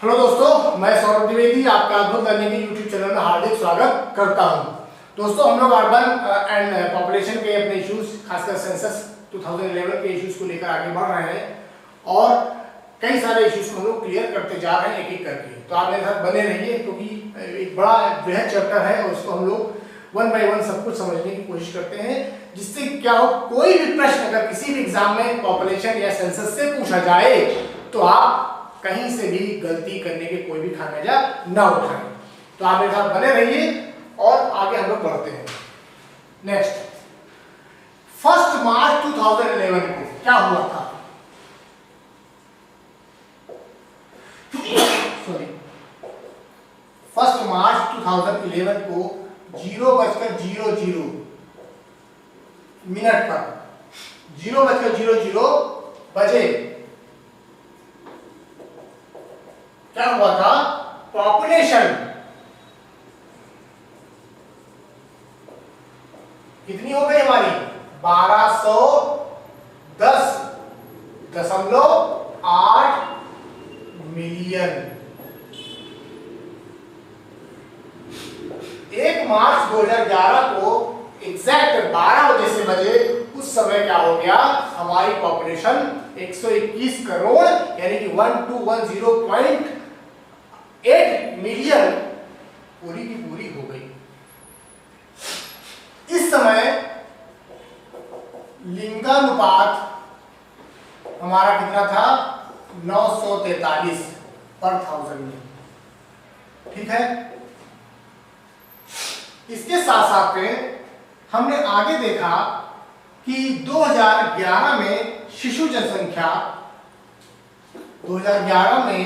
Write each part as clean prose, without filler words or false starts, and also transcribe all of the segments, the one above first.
Hello दोस्तों, मैं सौरभ द्विवेदी आपका अद्भुत लर्निंग के यूट्यूब चैनल में हार्दिक स्वागत करता हूं। दोस्तों, हम लोग अर्बन एंड पॉपुलेशन के अपने इश्यूज, खासकर सेंसस 2011 के इश्यूज को लेकर आगे बढ़ रहे हैं और कई सारे इश्यूज को हम लोग क्लियर करते जा रहे हैं एक एक करके। तो आप मेरे साथ बने रहिए क्योंकि एक बड़ा वृहद चैप्टर है और उसको हम लोग वन बाय वन सब कुछ समझने की कोशिश करते हैं, जिससे क्या हो, कोई भी प्रश्न अगर किसी भी एग्जाम में पॉपुलेशन या सेंसस से पूछा जाए तो आप कहीं से भी गलती करने के कोई भी खामियाजा ना उठाएं। तो आप मेरे साथ बने रहिए और आगे हम लोग बढ़ते हैं। नेक्स्ट, 1 मार्च 2011 को क्या हुआ था? सॉरी, 1 मार्च 2011 को 0:00 मिनट पर 0:00 बजे क्या हुआ था? पॉपुलेशन कितनी हो गई हमारी? 1210.8 मिलियन। 1 मार्च 2011 को एग्जैक्ट 12 बजे से बजे उस समय क्या हो गया? हमारी पॉपुलेशन 121 करोड़ यानी कि 1210.8 मिलियन पूरी की पूरी हो गई। इस समय लिंगानुपात हमारा कितना था? 943 पर 1000 में। ठीक है, इसके साथ साथ में हमने आगे देखा कि 2011 में शिशु जनसंख्या 2011 में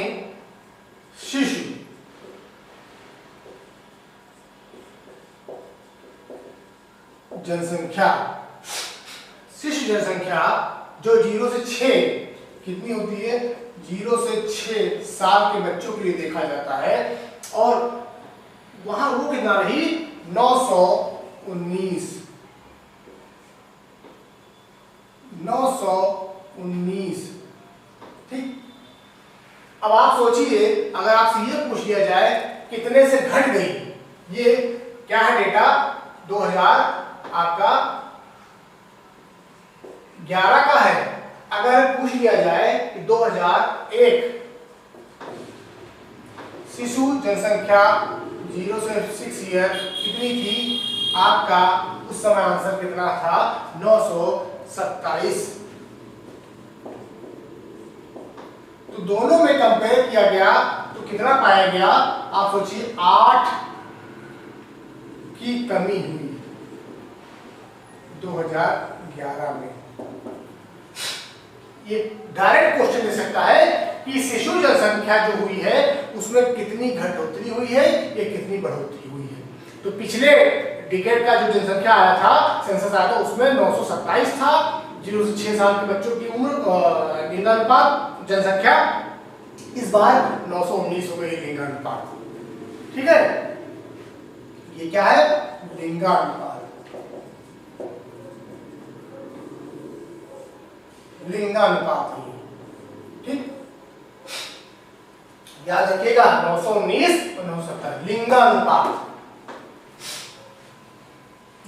शिशु जनसंख्या जो 0 से 6 कितनी होती है? 0 से 6 साल के बच्चों के लिए देखा जाता है और वहां वो कितना रही? 919। ठीक, अब आप सोचिए, अगर आपसे ये पूछ लिया जाए कितने से घट गई, ये क्या है डेटा? 2000 आपका 11 का है। अगर पूछ लिया जाए कि 2001 शिशु जनसंख्या 0 से 6 ईयर कितनी थी? आपका उस समय आंसर कितना था? 927। तो दोनों में कंपेयर किया गया तो कितना पाया गया? आप सोचिए, 8 की कमी हुई 2011 में। ये डायरेक्ट क्वेश्चन दे सकता है कि शिशु जनसंख्या जो हुई है उसमें कितनी घटोतरी हुई है या कितनी बढ़ोतरी हुई है। तो पिछले डिकेड का जो जनसंख्या आया था, सेंसस आया था, उसमें 927 था 0 से 6 साल के बच्चों की उम्र, लिंगानुपात जनसंख्या। इस बार 919 हो गई लिंगानुपात। ठीक है, ये क्या है? लिंगानुपात। ठीक, याद रखिएगा, 919 और 970 लिंगानुपात।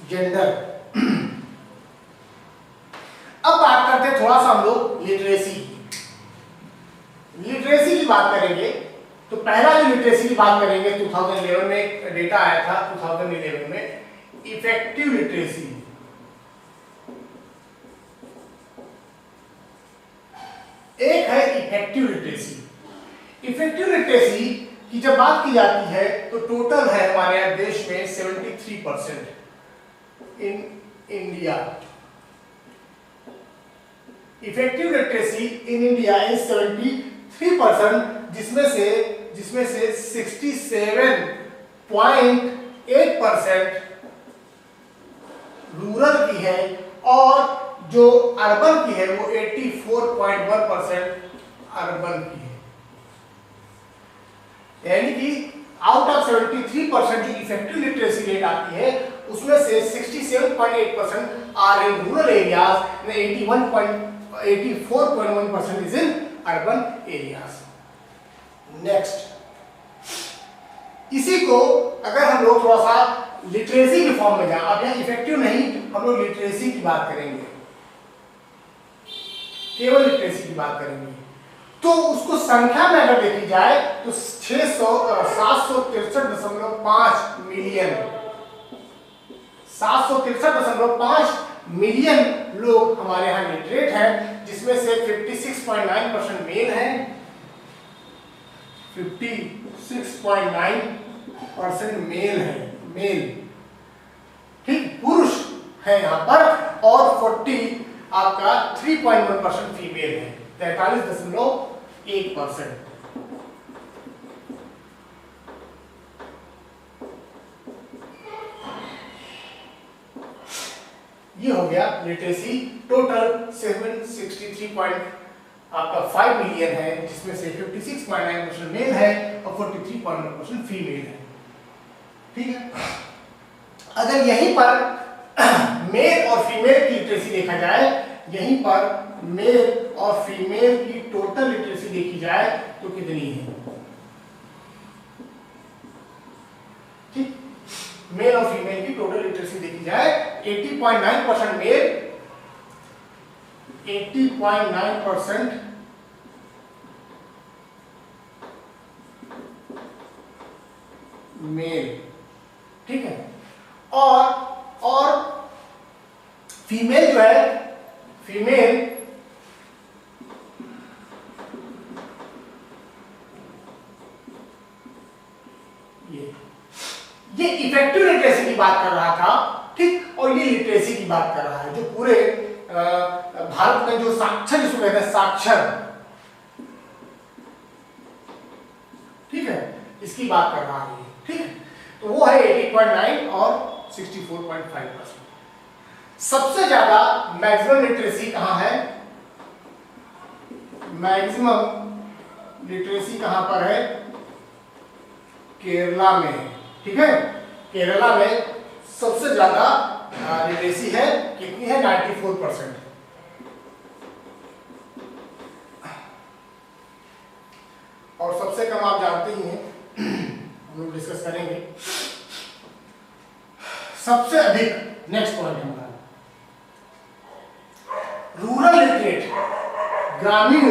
जेंडर। अब बात करते हैं थोड़ा सा हम लोग लिटरेसी की बात करेंगे। तो पहला जो लिटरेसी की बात करेंगे, 2011 में एक डेटा आया था, 2011 में इफेक्टिव लिटरेसी। एक है इफेक्टिव लिटरेसी। इफेक्टिव लिटरेसी की जब बात की जाती है तो टोटल है हमारे यहाँ देश में 73% in India. Effective literacy in India is 73%, जिसमें से 67.8% रूरल की है और जो अर्बन की है वो 84.1% अर्बन की है। यानी कि आउट ऑफ 73% जो इफेक्टिव लिटरेसी रेट आती है उसमें से 67.8% are in rural areas and 84.1% is in urban areas. Next, इसी को अगर हम लोग थोड़ा सा लिटरेसी के फॉर्म में जाए, अब यहाँ इफेक्टिव नहीं, हम लोग लिटरेसी की बात करेंगे, केवल लिटरेसी की बात करेंगे, तो उसको संख्या में अगर देखी जाए तो 763.5 मिलियन, 763.5 मिलियन लोग हमारे यहाँ लिटरेट हैं, जिसमें से 56.9% मेल है, 56.9% मेल है, मेल, ठीक, पुरुष है यहाँ पर, और 3.1% फीमेल है, 43.1%। ये हो गया लिटरेसी। टोटल 763.5 मिलियन है, जिसमें से 56.9% मेल है और 43.1% फीमेल है, ठीक है। अगर यहीं पर मेल और फीमेल की लिटरेसी देखा जाए, यहीं पर मेल और फीमेल की टोटल लिटरेसी देखी जाए तो कितनी है, ठीक, मेल और फीमेल की टोटल लिटरेसी देखी जाए 80.9% मेल, 80.9% मेल, ठीक है, और फीमेल जो है, फीमेल ये इफेक्टिव लिटरेसी की बात कर रहा था, ठीक, और ये लिटरेसी की बात कर रहा है, जो पूरे भारत में जो साक्षर जिसको कहते हैं साक्षर, ठीक है, इसकी बात कर रहा है, ठीक है, तो वो है 80.9 और 64.5%। सबसे ज्यादा मैक्सिमम लिटरेसी कहां है, मैक्सिमम लिटरेसी कहां पर है, केरला में है, ठीक है, केरला में सबसे ज्यादा लिटरेसी है, कितनी है, 94%। और सबसे कम आप जानते ही हैं, हम लोग डिस्कस करेंगे, सबसे अधिक, नेक्स्ट पॉइंट हमारा रूरल लिटरेट, ग्रामीण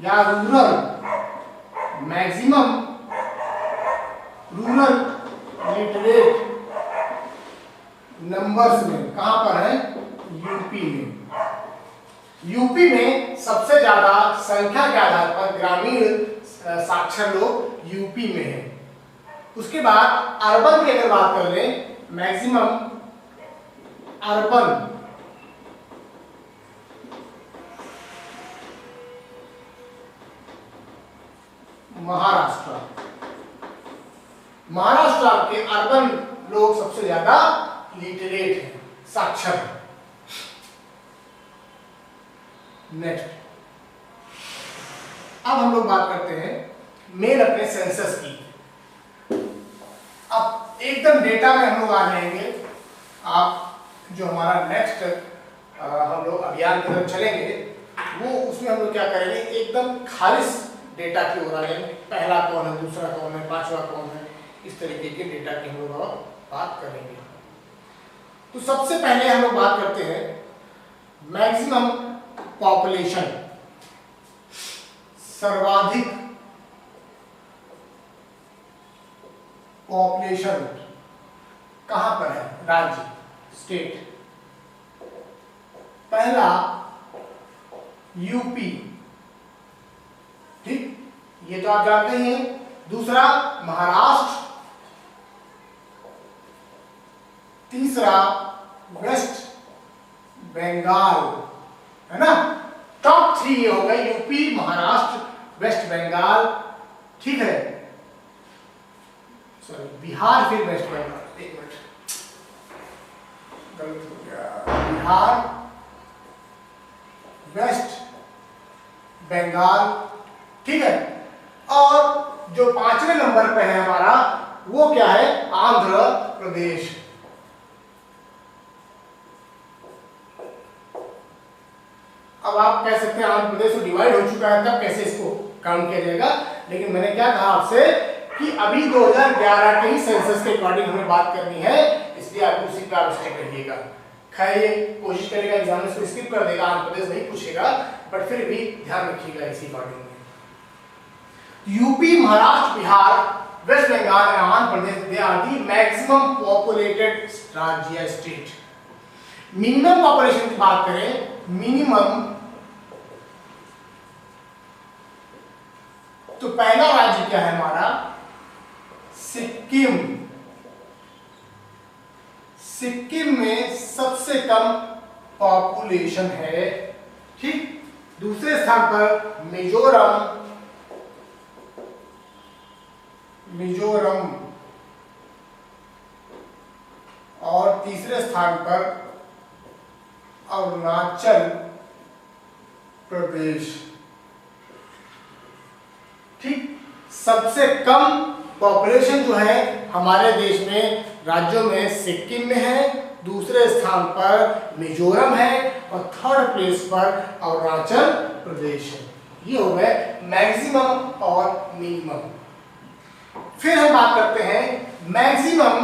या rural, maximum rural literate numbers में कहां पर है, यूपी में। यूपी में सबसे ज्यादा संख्या के आधार पर ग्रामीण साक्षर लोग यूपी में है। उसके बाद अर्बन की अगर बात कर लें, मैक्सिमम अर्बन महाराष्ट्र, महाराष्ट्र के अर्बन लोग सबसे ज्यादा लिटरेट हैं, साक्षर हैं। नेक्स्ट, अब हम लोग बात करते हैं मेल अपने सेंसस की। अब एकदम डेटा में हम लोग आ जाएंगे, आप जो हमारा नेक्स्ट हम लोग अभियान की तरफ चलेंगे, वो उसमें हम लोग क्या करेंगे, एकदम खालिश डेटा की ओर आएंगे, पहला कौन है, दूसरा कौन है, पांचवा कौन है, इस तरीके के डेटा की हम लोग बात करेंगे। तो सबसे पहले हम लोग बात करते हैं मैक्सिमम पॉपुलेशन, सर्वाधिक पॉपुलेशन कहां पर है, राज्य, स्टेट। पहला यूपी, ठीक, ये तो आप जानते ही हैं। दूसरा महाराष्ट्र, तीसरा वेस्ट बंगाल, है ना। टॉप 3 ये हो गए, यूपी, महाराष्ट्र, वेस्ट बंगाल, ठीक है, सॉरी बिहार, फिर वेस्ट बंगाल, एक मिनट गलत हो गया, बिहार, वेस्ट बंगाल, ठीक है। और जो 5वें नंबर पे है हमारा, वो क्या है, आंध्र प्रदेश। अब आप कह सकते हैं आंध्र प्रदेश तो डिवाइड हो चुका है, तब कैसे इसको काउंट किया जाएगा। लेकिन मैंने क्या कहा आपसे कि अभी 2011 के ही सेंसस के अकॉर्डिंग हमें बात करनी है, इसलिए आप उसी पे आप स्टेप रखिएगा। खैर ये कोशिश करेगा एग्जाम इसको स्किप कर देगा, आंध्र प्रदेश नहीं पूछेगा, बट फिर भी ध्यान रखिएगा इसी अकॉर्डिंग में। UP, Maharashtra, Bihar, West Bengal and Andhra Pradesh they are the maximum populated राज्य या स्टेट। मिनिमम पॉपुलेशन की बात करें, मिनिमम तो पहला राज्य क्या है हमारा, सिक्किम। सिक्किम में सबसे कम पॉपुलेशन है, ठीक। दूसरे स्थान पर मिजोरम, और तीसरे स्थान पर अरुणाचल प्रदेश, ठीक। सबसे कम पॉपुलेशन जो है हमारे देश में राज्यों में सिक्किम में है, दूसरे स्थान पर मिजोरम है और थर्ड प्लेस पर अरुणाचल प्रदेश है। ये हो गए मैक्सिमम और मिनिमम। फिर हम बात करते हैं मैक्सिमम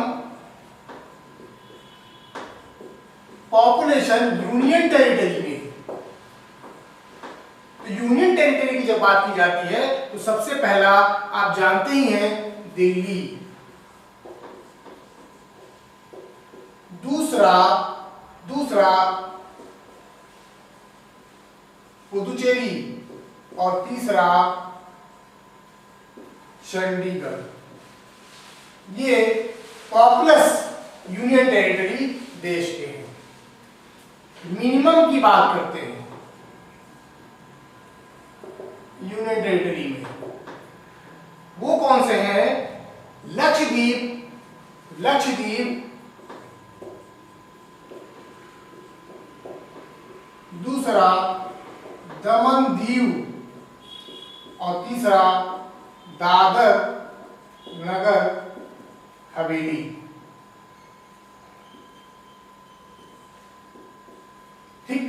पॉपुलेशन यूनियन टेरिटरी में। तो यूनियन टेरिटरी की जब बात की जाती है तो सबसे पहला आप जानते ही हैं दिल्ली, दूसरा पुदुचेरी और तीसरा चंडीगढ़। ये पॉपुलस यूनियन टेरिटरी देश के हैं। मिनिमम की बात करते हैं यूनियन टेरिटरी में, वो कौन से हैं, लक्षद्वीप, दूसरा दमन दीव और तीसरा दादर नगर हवेली। ठीक,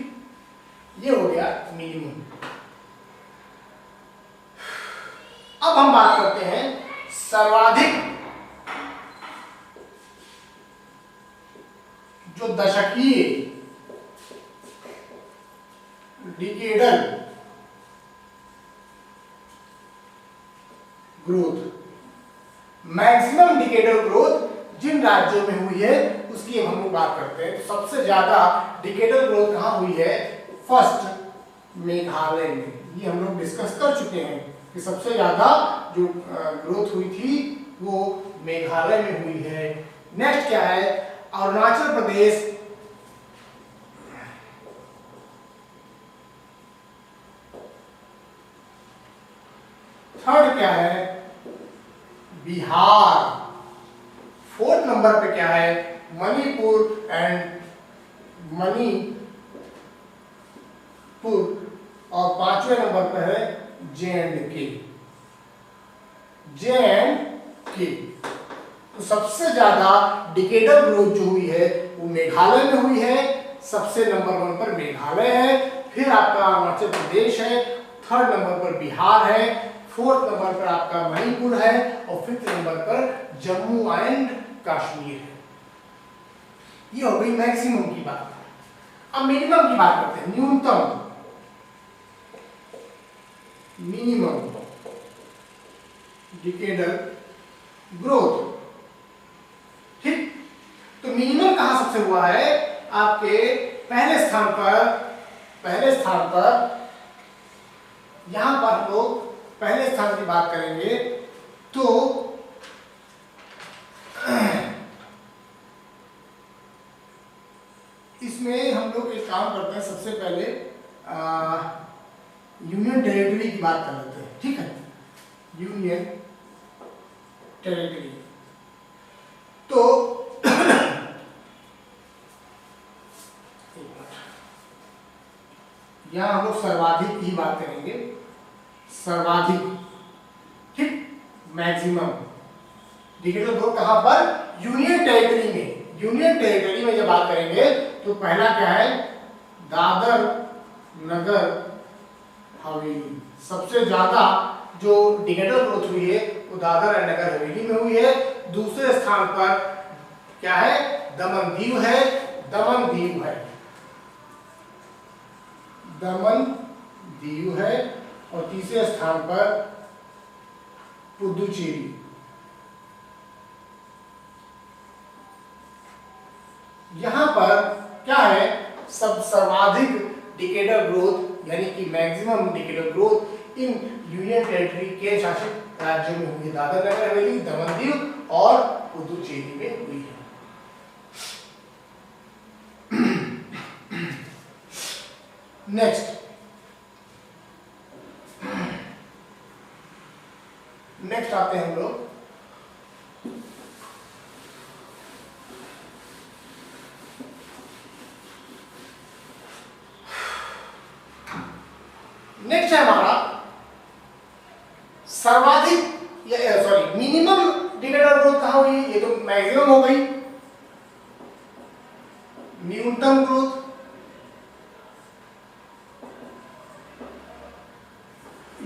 ये हो गया मिनिमम। अब हम बात करते हैं सर्वाधिक जो दशकीय decadal growth, maximum decadal growth जिन राज्यों में हुई है उसकी हम लोग बात करते हैं। तो सबसे ज्यादा डिकेडल ग्रोथ कहां हुई है, फर्स्ट मेघालय में। ये हम लोग डिस्कस कर चुके हैं कि सबसे ज्यादा जो ग्रोथ हुई थी वो मेघालय में हुई है। नेक्स्ट क्या है, अरुणाचल प्रदेश, थर्ड क्या है बिहार, फोर्थ नंबर पे क्या है मणिपुर और पांचवें नंबर पर है जे एंड के। तो सबसे ज्यादा डिकेडल ग्रोथ जो हुई है वो मेघालय में हुई है, सबसे नंबर 1 पर मेघालय है, फिर आपका अरुणाचल प्रदेश है, थर्ड नंबर पर बिहार है, फोर्थ नंबर पर आपका मणिपुर है और फिफ्थ नंबर पर जम्मू एंड कश्मीर है। ये हो गई मैक्सिमम की बात। अब मिनिमम की बात करते हैं, न्यूनतम, मिनिमम डिकेडल ग्रोथ। ठीक, तो मिनिमम कहां सबसे हुआ है, आपके पहले स्थान पर यहां पर हम लोग पहले स्थान की बात करेंगे तो इसमें हम लोग एक काम करते हैं, सबसे पहले यूनियन टेरिटरी की बात कर लेते हैं। ठीक है, यूनियन टेरिटरी। तो यहां हम लोग सर्वाधिक की बात करेंगे, सर्वाधिक, ठीक, मैक्सिमम डिकेडल ग्रोथ कहां पर, यूनियन टेरिटरी में। यूनियन टेरिटरी में जब बात करेंगे तो पहला क्या है दादर नगर हवेली, सबसे ज्यादा जो डिकेडल ग्रोथ हुई है वो दादर एंड नगर हवेली में हुई है। दूसरे स्थान पर क्या है, दमन दीव है, दमन दीव है, दमन दीव है। और तीसरे स्थान पर पुदुचेरी। यहां पर क्या है, सब सर्वाधिक डिकेडल ग्रोथ यानी कि maximum decadal growth in union territory के शासित राज्यों में हुई है। दादर नगर हवेली, दमन दीव और पुदुचेरी में हुई है। नेक्स्ट आते हैं हम लोग नेक्स्ट है हमारा सर्वाधिक मिनिमम डिकेडल ग्रोथ कहां हुई, ये तो मैक्सिमम हो गई। न्यूनतम ग्रोथ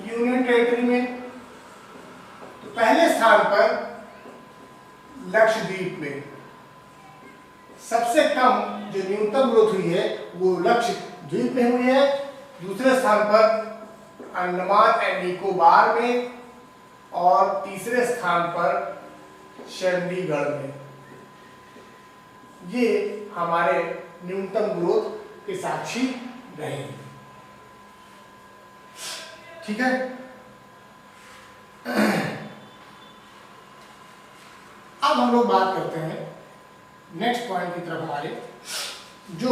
यूनियन टेरिटरी में, तो पहले स्थान पर लक्षद्वीप में। सबसे कम जो न्यूनतम ग्रोथ हुई है वो लक्षद्वीप में हुई है। दूसरे स्थान पर अंडमान एंड निकोबार में और तीसरे स्थान पर चंडीगढ़ में। ये हमारे न्यूनतम ग्रोथ के साक्षी रहे। ठीक है, अब हम लोग बात करते हैं नेक्स्ट पॉइंट की तरफ हमारे, जो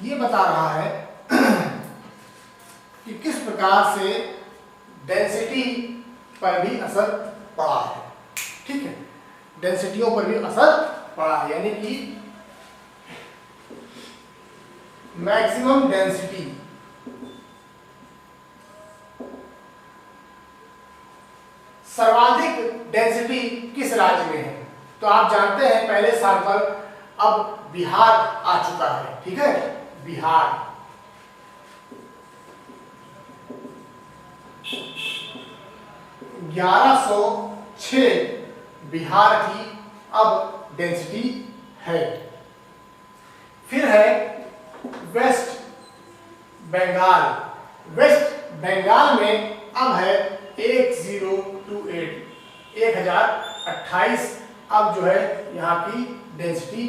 ये बता रहा है कि किस प्रकार से डेंसिटी पर भी असर पड़ा है। ठीक है, डेंसिटियों पर भी असर पड़ा है, यानी कि मैक्सिमम डेंसिटी सर्वाधिक डेंसिटी किस राज्य में है। तो आप जानते हैं पहले साल पर अब बिहार आ चुका है। ठीक है, बिहार 1106 बिहार की अब डेंसिटी है। फिर है वेस्ट बंगाल। वेस्ट बंगाल में अब है 1028 अब जो है यहाँ की डेंसिटी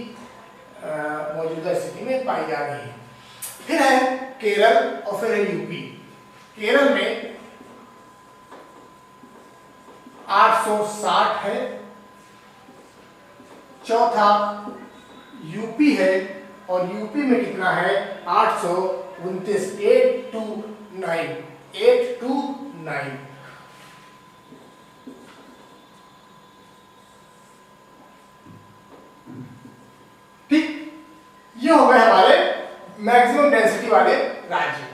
मौजूदा स्थिति में पाई जा रही है। फिर है केरल और फिर है यूपी। केरल में 860 है। चौथा यूपी है और यूपी में कितना है 829 829। ठीक, ये हो गए हमारे मैक्सिमम डेंसिटी वाले राज्य।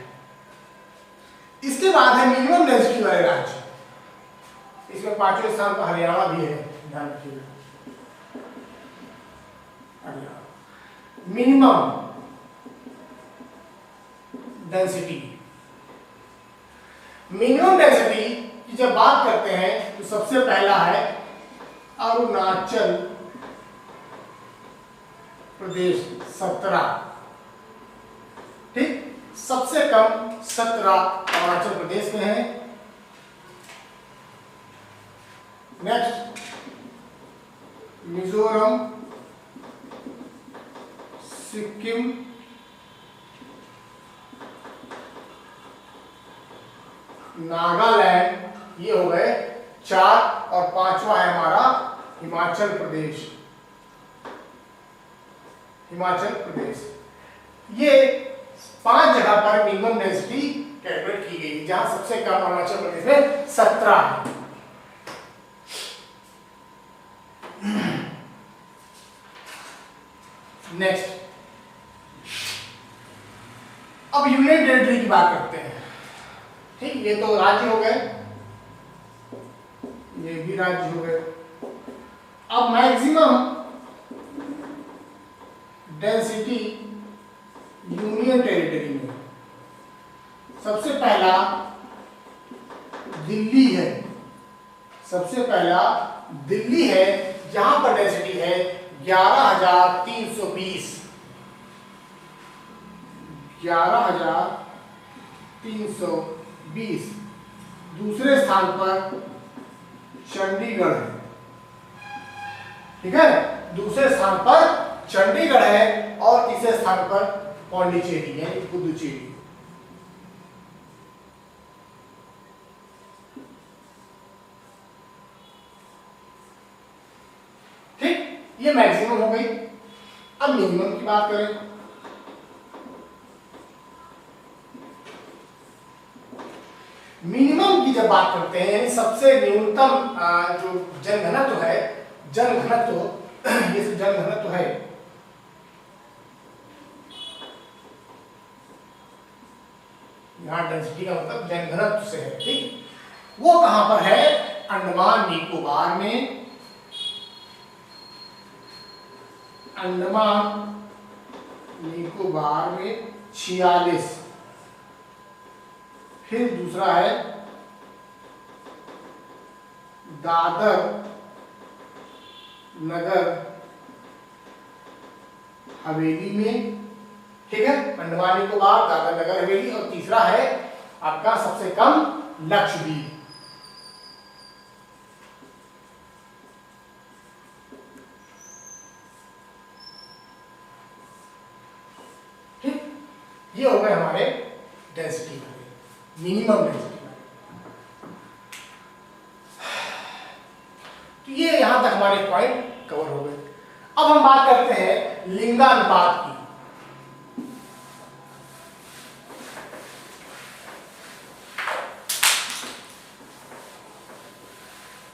इसके बाद है मिनिमम डेंसिटी वाले राज्य। इसमें पांचवें स्थान पर हरियाणा भी है, ध्यान रखिएगा। मिनिमम डेंसिटी, मिनिमम डेंसिटी की जब बात करते हैं तो सबसे पहला है अरुणाचल प्रदेश 17। ठीक, सबसे कम 17 अरुणाचल प्रदेश में है। नेक्स्ट मिजोरम, सिक्किम, नागालैंड, ये हो गए 4। और पांचवा है हमारा हिमाचल प्रदेश। हिमाचल प्रदेश, ये 5 जगह पर मिनिमम डेंसिटी कैलकुलेट की गई, जहां सबसे कम अरुणाचल प्रदेश में 17 है। नेक्स्ट, अब यूनियन टेरिटरी की बात करते हैं। ठीक, ये तो राज्य हो गए, ये भी राज्य हो गए। अब मैक्सिमम डेंसिटी यूनियन टेरिटरी में सबसे पहला दिल्ली है, सबसे पहला दिल्ली है, जहां पर डेंसिटी है 11,320, 11,320। दूसरे स्थान पर चंडीगढ़ है, ठीक है, दूसरे स्थान पर चंडीगढ़ है और तीसरे स्थान पर पौंडीचेरी यानी पुदुचेरी। ठीक, ये मैक्सिमम हो गई। अब मिनिमम की बात करें। मिनिमम की जब बात करते हैं यानी सबसे न्यूनतम जो जनघनत्व है, जनघनत्व ये सब जनघनत्व है, यहाँ डेंसिटी का मतलब जनघनत्व से है, ठीक, वो कहां पर है? अंडमान निकोबार में, अंडमान निकोबार में 46। फिर दूसरा है दादर नगर हवेली में, ठीक है, अंडमान निकोबार, दादर नगर हवेली, और तीसरा है आपका सबसे कम लक्षद्वीप। ठीक, ये हो गए हमारे डेंसिटी वाले, मिनिमम डेंसिटी। तो ये यहां तक हमारे पॉइंट कवर हो गए। अब हम बात करते हैं लिंगानुपात की।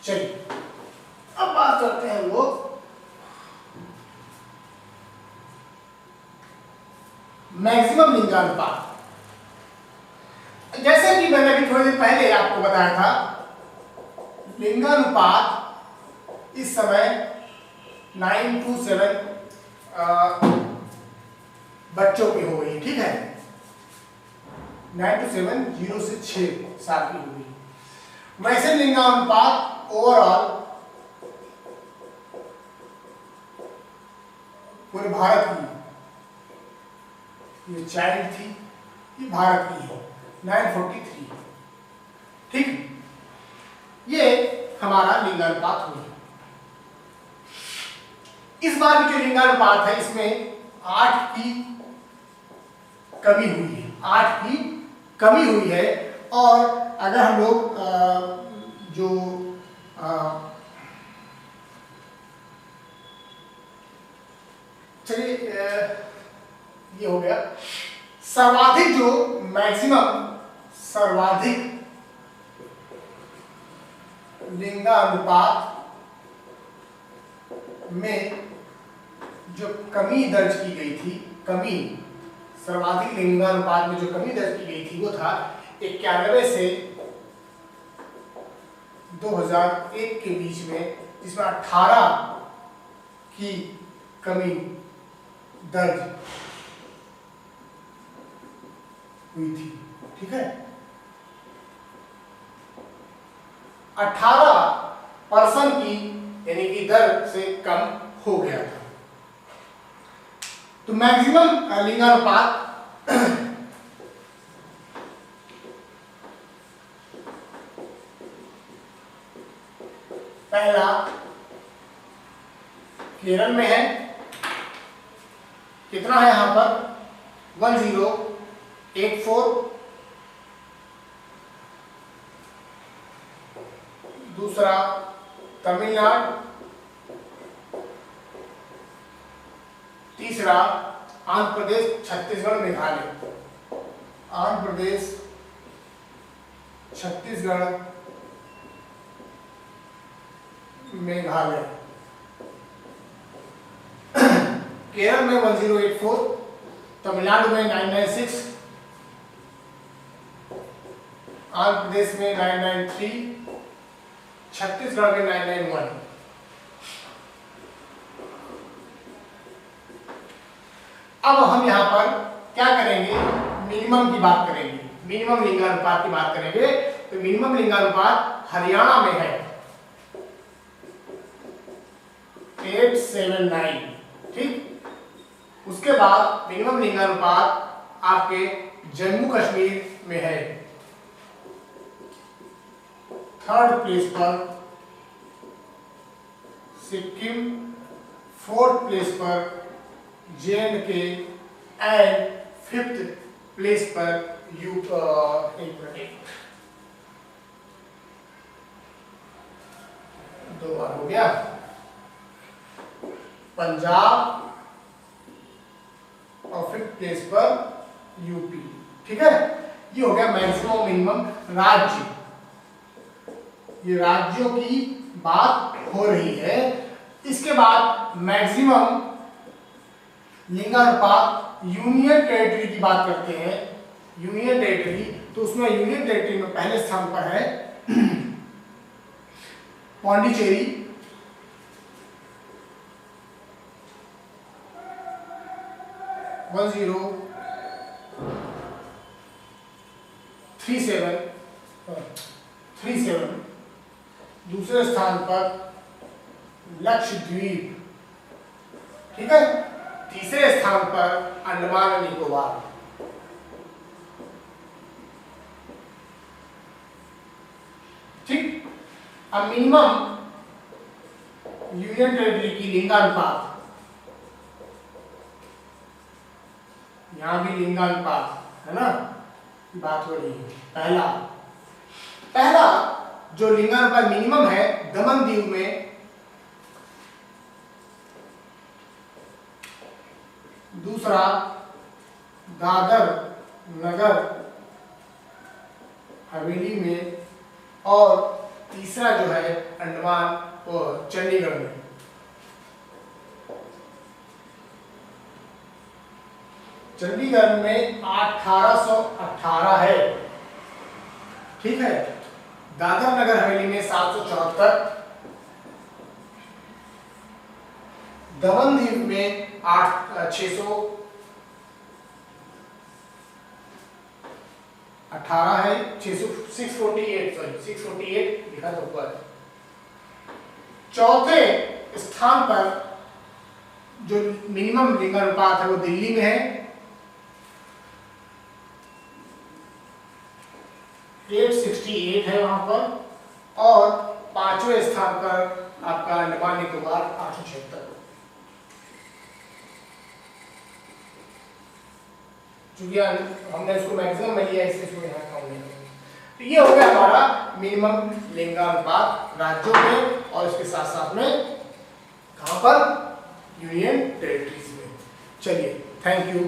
चलिए अब बात करते हैं लोग मैक्सिमम लिंगानुपात। जैसे कि मैंने अभी थोड़ी देर पहले आपको बताया था, लिंगानुपात इस समय 9:7 बच्चों की हो गई, ठीक है, 9:7, 0 से 6 साल की हो गई। वैसे लिंगानुपात ओवरऑल पूरे भारत की, ये चाइल्ड थी, ये भारत की है 943, ठीक, ये हमारा लिंगानुपात हुआ। इस बार की जो लिंगानुपात है इसमें 8 की कमी हुई है, 8 की कमी हुई है। और अगर हम लोग जो चलिए ये हो गया सर्वाधिक, जो मैक्सिमम सर्वाधिक लिंगानुपात में जो कमी दर्ज की गई थी, कमी, सर्वाधिक लिंगानुपात में जो कमी दर्ज की गई थी वो था 91 से 2001 के बीच में, जिसमें 18 की कमी दर्ज हुई थी, ठीक है, 18% की यानी कि दर से कम हो गया था। तो मैक्सिमम लिंगानुपात पहला केरल में है, कितना है यहां पर 1084। दूसरा तमिलनाडु, तीसरा आंध्र प्रदेश, छत्तीसगढ़, मेघालय, आंध्र प्रदेश, छत्तीसगढ़, मेघालय। केरल में 1084, तमिलनाडु में 996, आंध्र प्रदेश में 993, छत्तीसगढ़ में 991। अब हम यहां पर क्या करेंगे, मिनिमम की बात करेंगे, मिनिमम लिंगानुपात की बात करेंगे। तो मिनिमम लिंगानुपात हरियाणा में है 879, ठीक। उसके बाद मिनिमम लिंगानुपात आपके जम्मू कश्मीर में है 3rd प्लेस पर, सिक्किम 4th प्लेस पर, J&K एंड 5th प्लेस पर दो बार हो गया, पंजाब और 5th प्लेस पर यूपी, ठीक है। ये हो गया मैक्सिमम मिनिमम राज्य, ये राज्यों की बात हो रही है। इसके बाद मैक्सिमम लिंगानुपात यूनियन टेरिटरी की बात करते हैं। यूनियन टेरिटरी, तो उसमें यूनियन टेरिटरी में पहले स्थान पर है पौंडीचेरी, वन 37। दूसरे स्थान पर लक्षद्वीप, ठीक है। तीसरे स्थान पर अंडमान और निकोबार। ठीक। अब मिनिमम यूनियन टेरिटरी की लिंगानुपात, यहां भी लिंगानुपात है ना, बात हो रही है। पहला जो लिंगानुपात मिनिमम है दमन दीव में, दूसरा दादर नगर हवेली में, और तीसरा जो है अंडमान और चंडीगढ़ में। चंडीगढ़ में 1818 है, ठीक है। दादर नगर हवेली में 774, दमन दीव में 618 है, 648 लिखा था ऊपर। चौथे स्थान पर जो मिनिमम लिंगानुपात है वो दिल्ली में है, 868 है वहां पर, और पांचवें स्थान पर आपका अंडमान निकोबार 876। चूंकि हमने इसको मैक्सिमम में लिया इसलिए इसको यहाँ काउंट नहीं करेंगे। तो ये हो गया हमारा मिनिमम लिंगानुपात राज्यों में, और इसके साथ साथ में कहां पर, यूनियन टेरिटरीज में। चलिए, थैंक यू।